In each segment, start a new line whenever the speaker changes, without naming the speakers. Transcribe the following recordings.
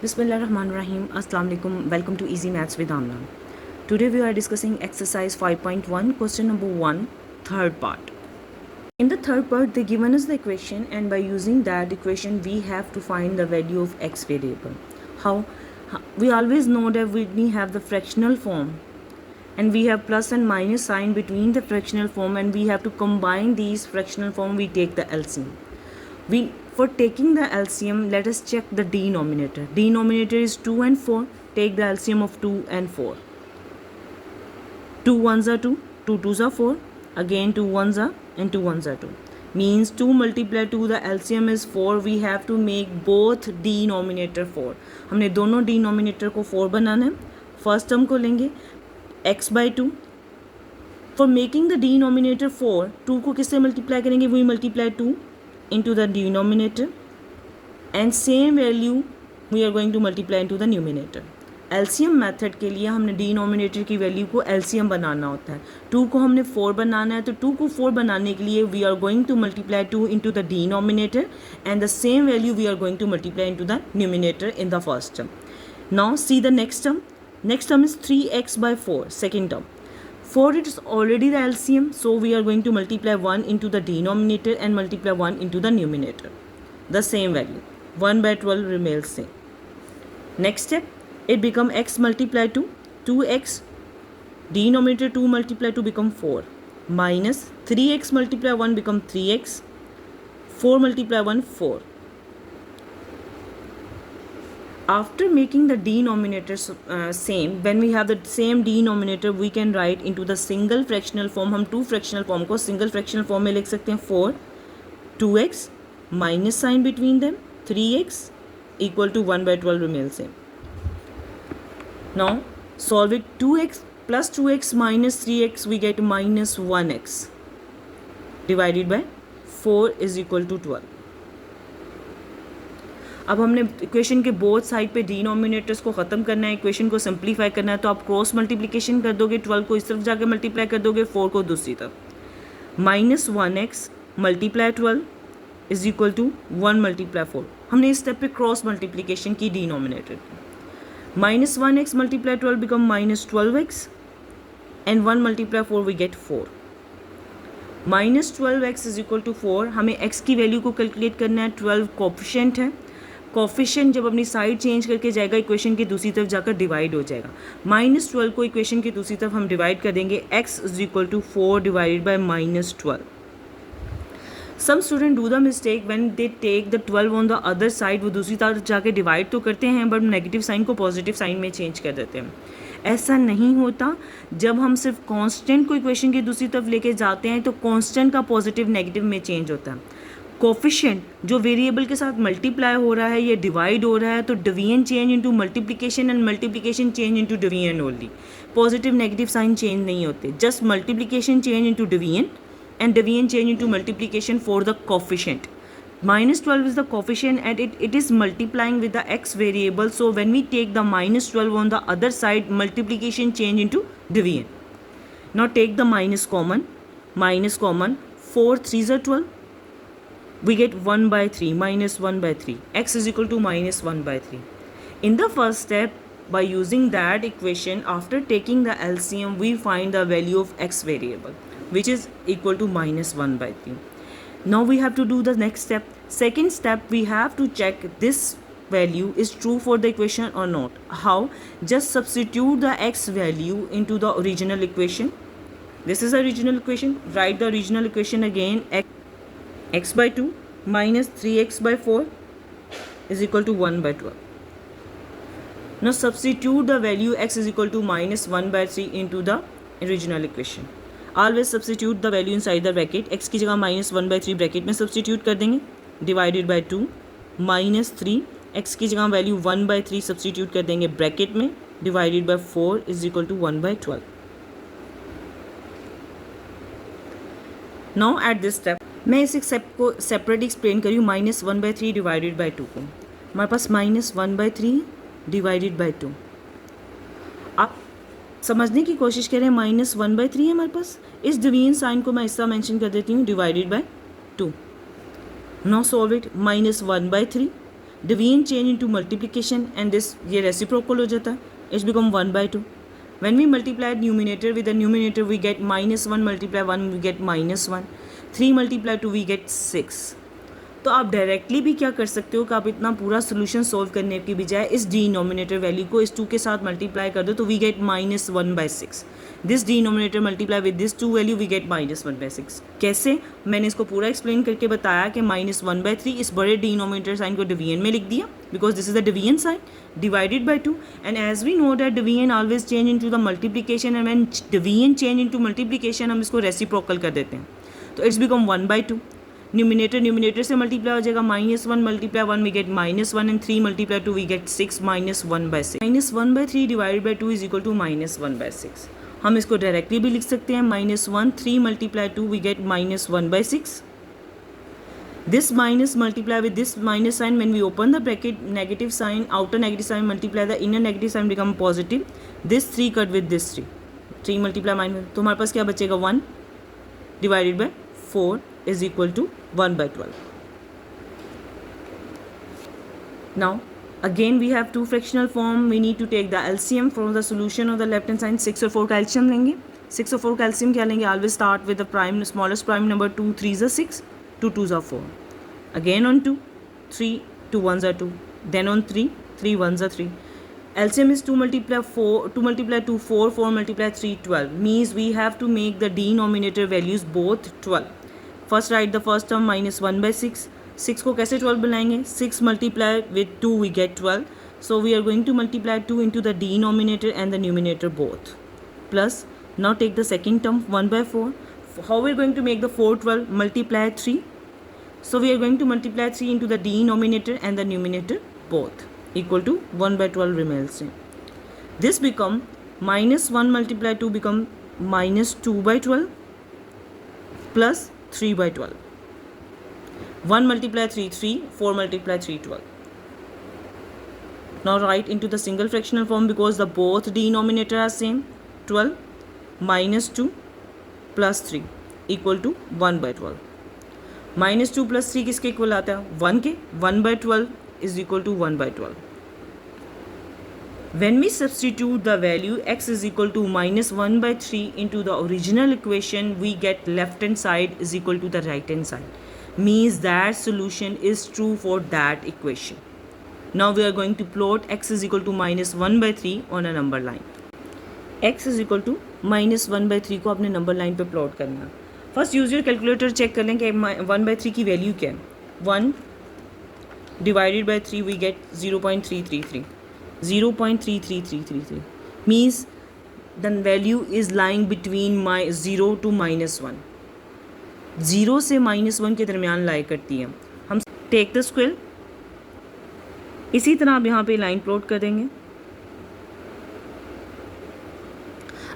Bismillahirrahmanirrahim. Assalamu alaikum. Welcome to Easy Maths with Amna. Today we are discussing exercise 5.1, question number 1, third part. In the third part, they given us the equation, and by using that equation, we have to find the value of x variable. How? We always know that we have the fractional form, and we have plus and minus sign between the fractional form, and we have to combine these fractional form. We take the LCM. For taking the LCM, let us check the denominator. Denominator is 2 and 4. Take the LCM of 2 and 4. 2 1s are 2, 2 2s are 4, again 2 1s are and 2 1s are 2. Means 2 multiplied 2, the LCM is 4. We have to make both denominator 4. हमने दोनों denominator को 4 बनाना है. First term को लेंगे x by 2. For making the denominator 4, 2 को किससे multiply करेंगे? We multiply 2 into the denominator, and same value we are going to multiply into the numerator. LCM method के लिए हमने डिनोमिनेटर की वैल्यू को LCM बनाना होता है. 2 को हमने 4 बनाना है, तो 2 को 4 बनाने के लिए we are going to multiply 2 into the denominator, and the same value we are going to multiply into the numerator in the first term. Now see the next term. Next term is 3x by 4, second term. 4 it is already the LCM, so we are going to multiply 1 into the denominator and multiply 1 into the numerator. The same value, 1 by 12 remains same. Next step, it become x multiplied to 2x, denominator 2 multiplied 2 become 4, minus 3x multiply 1 become 3x, 4 multiply 1 4. After making the denominators same, when we have the same denominator, we can write into the single fractional form. हम two fractional form को single fractional form में लिख सकते हैं. 4 2x minus sign between them 3x equal to 1 by 12 remains same. Now solve it. 2x plus 2x minus 3x, we get minus 1x divided by 4 is equal to 12. अब हमने equation के both side पे denominators को ख़त्म करना है, equation को simplify करना है, तो आप क्रॉस मल्टीप्लिकेशन कर दोगे. 12 को इस तरफ जाके मल्टीप्लाई कर दोगे, 4 को दूसरी तरफ. Minus 1x multiply 12 is equal to 1 multiply 4. हमने इस स्टेप पे क्रॉस मल्टीप्लिकेशन की डिनोमिनेटर की. Minus 1x multiply 12 become minus 12x, and 1 multiply 4 we get 4. Minus 12x is equal to 4. हमें x की वैल्यू को कैलकुलेट करना है. 12 कोफिशिएंट है. कोफिशिएंट जब अपनी साइड चेंज करके जाएगा, इक्वेशन की दूसरी तरफ जाकर डिवाइड हो जाएगा. माइनस 12 को इक्वेशन की दूसरी तरफ हम डिवाइड कर देंगे. x is equal to 4 divided by minus 12. Some student do the mistake when they take the 12 on the other side. वो दूसरी तरफ जाके डिवाइड तो करते हैं, बट नेगेटिव साइन को पॉजिटिव साइन में चेंज कर देते हैं. ऐसा नहीं होता. जब हम सिर्फ कांस्टेंट को इक्वेशन की दूसरी तरफ लेके जाते हैं, तो कांस्टेंट का पॉजिटिव नेगेटिव में चेंज होता है. कोफिशिएंट जो वेरिएबल के साथ मल्टीप्लाई हो रहा है, ये डिवाइड हो रहा है, तो division change into multiplication and multiplication change into division only. Positive negative sign change नहीं होते. Just multiplication change into division and division change into multiplication for the coefficient. minus 12 is the coefficient, and it is multiplying with the x variable. So when we take the minus 12 on the other side, multiplication change into division. Now take the minus common. 4 3s are 12. We get 1 by 3, minus 1 by 3. X is equal to minus 1 by 3. In the first step, by using that equation, after taking the LCM, we find the value of x variable, which is equal to minus 1 by 3. Now we have to do the next step. Second step, we have to check this value is true for the equation or not. How? Just substitute the x value into the original equation. This is the original equation. Write the original equation again. X by 2 minus 3x by 4 is equal to 1 by 12. Now substitute the value x is equal to minus 1 by 3 into the original equation. Always substitute the value inside the bracket. x की जगह minus 1 by 3 bracket में substitute कर देंगे. Divided by 2 minus 3, x की जगह value 1 by 3 substitute कर देंगे bracket में. Divided by 4 is equal to 1 by 12. Now at this step, मैं इस स्टेप को सेपरेट एक्सप्लेन करी हूँ. माइनस 1 by 3 डिवाइडेड बाई 2 को हमारे पास माइनस 1 by 3 डिवाइडेड बाई 2. आप समझने की कोशिश करें. माइनस 1 by 3 है हमारे पास. इस डिवीजन साइन को मैं इस तरह मेंशन कर देती हूँ, divided by 2. Now solve it. Minus 1 by 3 division change into multiplication and this ये रेसिप्रोकल हो जाता है, it's become 1/2. When we multiply numerator with the numerator we get -1 multiply 1 we get -1, 3 multiply 2 we get 6. तो आप directly भी क्या कर सकते हो कि आप इतना पूरा सोल्यूशन सॉल्व करने की बजाय इस डिनोमिनेटर वैल्यू को इस 2 के साथ मल्टीप्लाई कर दो तो we get -1/6. This denominator multiply with this 2 value we get -1/6. कैसे, मैंने इसको पूरा एक्सप्लेन करके बताया कि -1/3 इस बड़े डिनोमिनेटर साइन को डिवीजन में लिख दिया because this is the division sign divided by 2, and as we know that division always change into the multiplication, and when division change into multiplication हम इसको reciprocal कर देते हैं तो it's become 1/2. न्यूमिनेटर से मल्टीप्लाई हो जाएगा, -1 multiply 1 we get -1 and 3 multiply 2 we get 6, -1/6. -1/3 divided by 2 is equal to -1/6. हम इसको डायरेक्टली भी लिख सकते हैं, -1 3 multiply 2 we get -1/6. This minus multiply with this minus sign, when we open the bracket, negative sign, outer negative sign multiply the inner negative sign become positive. This 3 cut with this 3. 3 multiply minus, तो हमारे पास क्या बचेगा, 1 divided by 4 is equal to 1/12. Now again we have two fractional form. We need to take the LCM from the solution of the left hand side. 6 और 4 का LCM लेंगे. 6 और 4 का LCM क्या लेंगे, always start with the prime smallest prime number. 2 3s are 6, 2 2s are 4. Again on 2, 3 2 1s are 2. Then on 3 3 1s are 3. LCM is 2 multiply 4, 2 multiply 2 4, 4 multiply 3 12. Means we have to make the denominator values both 12. First write the first term -1/6. 6 को कैसे 12 बनाएंगे, 6 multiply with 2 we get 12. So we are going to multiply 2 into the denominator and the numerator both. Plus now take the second term 1/4. How we are going to make the 4 12, multiply 3. So we are going to multiply 3 into the denominator and the numerator both, equal to 1/12 remains. This become -1 multiply 2 become -2/12 plus 3/12. 1 multiply 3 3, 4 multiply 3 12. Now write into the single fractional form because the both denominator are same. 12 minus 2 plus 3 equal to 1/12. -2 plus 3 किसके equal आता है, 1 के. 1/12 is equal to 1/12. When we substitute the value x is equal to -1/3 into the original equation, we get left hand side is equal to the right hand side. Means that solution is true for that equation. Now we are going to plot x is equal to -1/3 on a number line. x is equal to -1/3 को अपने number line पे plot करना है. First use your calculator, check कर लें कि 1/3 की value क्या है. 1 divided by 3 we get 0.333. 0.33333 means the value is lying between 0 to -1. 0 से -1 के दरमियान लाई करती है. हम टेक द स्क्वायर, इसी तरह आप यहाँ पे लाइन प्लॉट कर देंगे.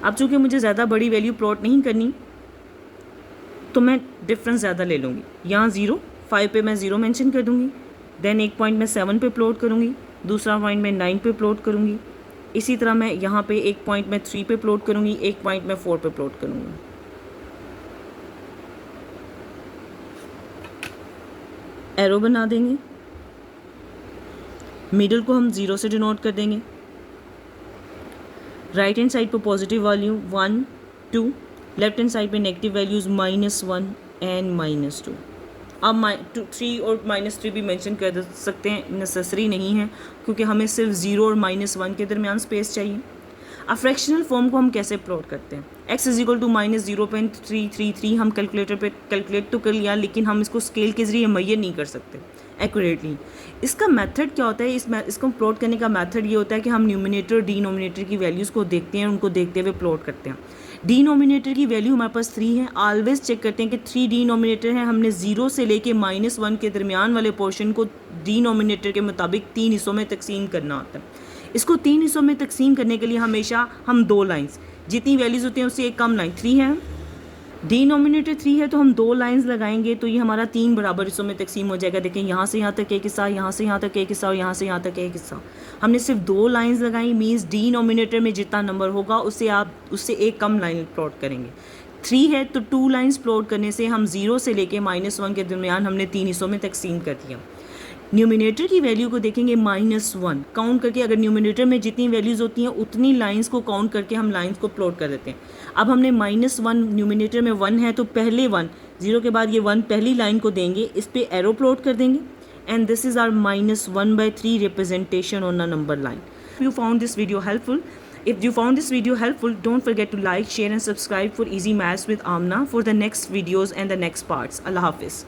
अब चूँकि मुझे ज़्यादा बड़ी वैल्यू प्लॉट नहीं करनी तो मैं डिफरेंस ज़्यादा ले लूँगी. यहाँ 0 5 पे मैं 0 मेंशन कर दूँगी. देन एक पॉइंट मैं 7 पे प्लॉट करूँगी, दूसरा पॉइंट मैं 9 पे प्लॉट करूँगी. इसी तरह मैं यहाँ पे एक पॉइंट मैं 3 पे प्लॉट करूँगी, एक पॉइंट मैं 4 पे प्लॉट करूँगी. एरो बना देंगे, मिडल को हम 0 से डिनोट कर देंगे. राइट हैंड साइड पर positive value 1 2, left hand side पे नेगेटिव वैल्यूज़ -1 एंड -2. अब 3 और -3 भी मेंशन कर सकते हैं, नेसेसरी नहीं है क्योंकि हमें सिर्फ 0 और -1 के दरमियान स्पेस चाहिए. अब फ्रैक्शनल फॉर्म को हम कैसे प्लॉट करते हैं. x इज इक्वल टू -0.333 हम कैलकुलेटर पे कैलकुलेट तो कर लिया, लेकिन हम इसको स्केल के ज़रिए मुहैया नहीं कर सकते एक्यूरेटली. इसका मेथड क्या होता है, इसको प्लॉट करने का मेथड ये होता है कि हम न्यूमिनेटर और डिनोमिनेटर की वैल्यूज़ को देखते हैं, उनको देखते हुए प्लॉट करते हैं. डिनोमिनेटर की वैल्यू हमारे पास 3 है. ऑलवेज चेक करते हैं कि 3 डिनोमिनेटर हैं. हमने 0 से लेके -1 के दरमियान वाले पोर्शन को डिनोमिनेटर के मुताबिक 3 हिस्सों में तकसीम करना होता है. इसको 3 हिस्सों में तकसीम करने के लिए हमेशा हम 2 लाइंस, जितनी वैल्यूज़ होती हैं उससे एक कम लाइन 3 है. डिनोमिनेटर 3 है तो हम 2 लाइंस लगाएंगे तो ये हमारा 3 बराबर हिस्सों में तकसीम हो जाएगा. देखें यहाँ से यहाँ तक एक हिस्सा, यहाँ से यहाँ तक एक हिस्सा और यहाँ से यहाँ तक एक हिस्सा. हमने सिर्फ 2 लाइंस लगाई. मीन्स डिनोमिनेटर में जितना नंबर होगा उससे एक कम लाइन प्लॉट करेंगे. 3 है तो 2 लाइंस प्लॉट करने से हम 0 से लेके -1 के दरमियान हमने 3 हिस्सों में तकसीम कर दिया. न्यूमिनेटर की वैल्यू को देखेंगे -1 काउंट करके, अगर न्यूमिनेटर में जितनी वैल्यूज़ होती हैं उतनी लाइंस को काउंट करके हम लाइंस को प्लॉट कर देते हैं। अब हमने -1 न्यूमिनेटर में 1 है तो पहले 1 0 के बाद ये 1 पहली लाइन को देंगे, इस पे एरो प्लॉट कर देंगे and this is our -1/3 representation on a number line. If you found this video helpful, don't forget to like, share and subscribe for Easy Maths with Amna for the next videos and the next parts. Allah Hafiz.